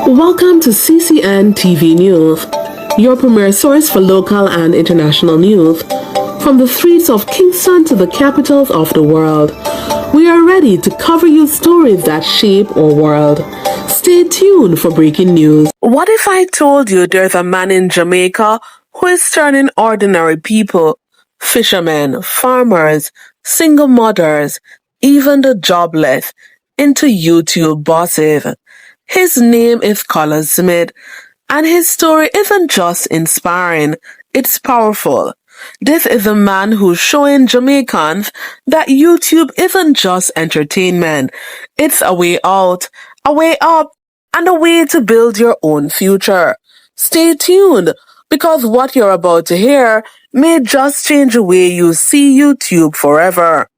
Welcome to CCN TV News, your premier source for local and international news. From the streets of Kingston to the capitals of the world, we are ready to cover you stories that shape our world. Stay tuned for breaking news. What if I told you there's a man in Jamaica who is turning ordinary people, fishermen, farmers, single mothers, even the jobless, into YouTube bosses? His name is Colaz Smith, and his story isn't just inspiring, it's powerful. This is a man who's showing Jamaicans that YouTube isn't just entertainment. It's a way out, a way up, and a way to build your own future. Stay tuned, because what you're about to hear may just change the way you see YouTube forever.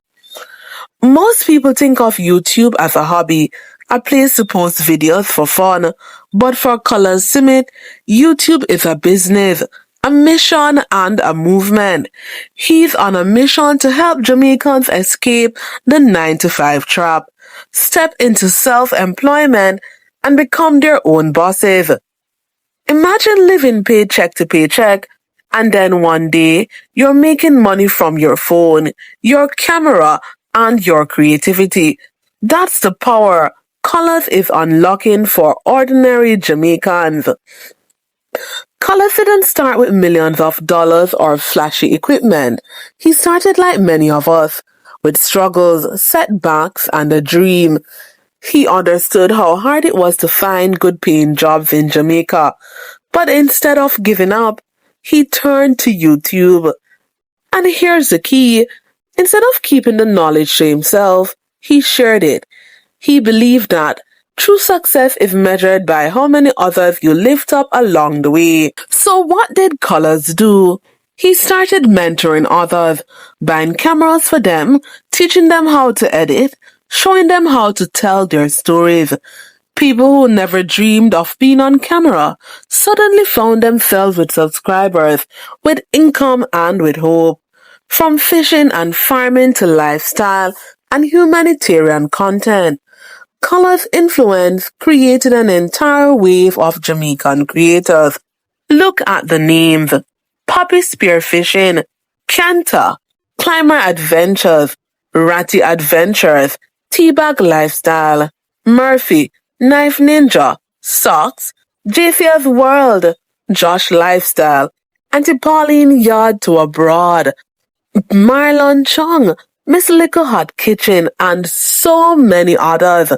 Most people think of YouTube as a hobby, a place to post videos for fun. But for Colaz Smith, YouTube is a business, a mission, and a movement. He's on a mission to help Jamaicans escape the 9-to-5 trap, step into self-employment, and become their own bosses. Imagine living paycheck to paycheck, and then one day, you're making money from your phone, your camera, and your creativity. That's the power Colaz is unlocking for ordinary Jamaicans. Colaz didn't start with millions of dollars or flashy equipment. He started like many of us, with struggles, setbacks, and a dream. He understood how hard it was to find good-paying jobs in Jamaica. But instead of giving up, he turned to YouTube. And here's the key. Instead of keeping the knowledge to himself, he shared it. He believed that true success is measured by how many others you lift up along the way. So what did Colaz do? He started mentoring others, buying cameras for them, teaching them how to edit, showing them how to tell their stories. People who never dreamed of being on camera suddenly found themselves with subscribers, with income, and with hope. From fishing and farming to lifestyle and humanitarian content, Colaz's influence created an entire wave of Jamaican creators. Look at the names: Pappy Spearfishing, Canta, Colaz Adventures, Ratty Adventures, Teabag Lifestyle, Murphy, Knife Ninja, Socks, Jacia's World, Josh Lifestyle, Anty Pauline Yaad to Abroad, Marlon Chung, Miss Little Hot Kitchen, and so many others.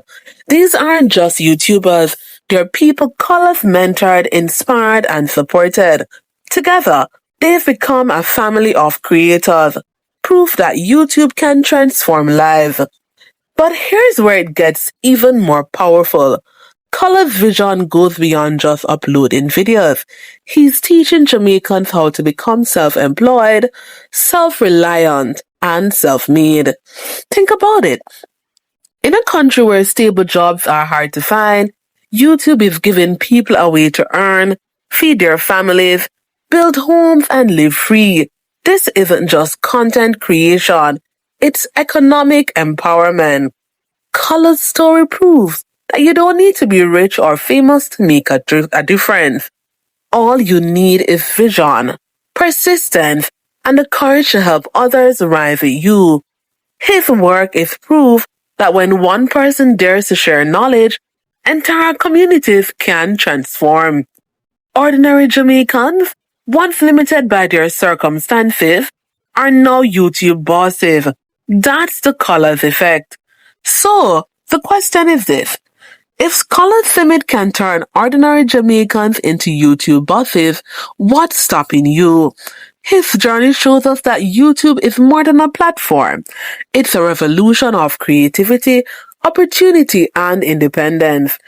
These aren't just YouTubers, they're people Colaz mentored, inspired, and supported. Together, they've become a family of creators, proof that YouTube can transform lives. But here's where it gets even more powerful. Colaz's vision goes beyond just uploading videos. He's teaching Jamaicans how to become self-employed, self-reliant, and self-made. Think about it. In a country where stable jobs are hard to find, YouTube is giving people a way to earn, feed their families, build homes, and live free. This isn't just content creation, it's economic empowerment. Colaz's story proves that you don't need to be rich or famous to make a difference. All you need is vision, persistence, and the courage to help others rise with you. His work is proof that when one person dares to share knowledge, entire communities can transform. Ordinary Jamaicans, once limited by their circumstances, are now YouTube bosses. That's the Colaz effect. So, the question is this. If Colaz Smith can turn ordinary Jamaicans into YouTube bosses, what's stopping you? His journey shows us that YouTube is more than a platform. It's a revolution of creativity, opportunity, and independence.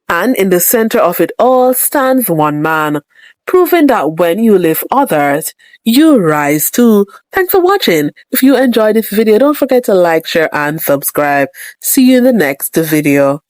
And in the center of it all stands one man, proving that when you lift others, you rise too. Thanks for watching. If you enjoyed this video, don't forget to like, share, and subscribe. See you in the next video.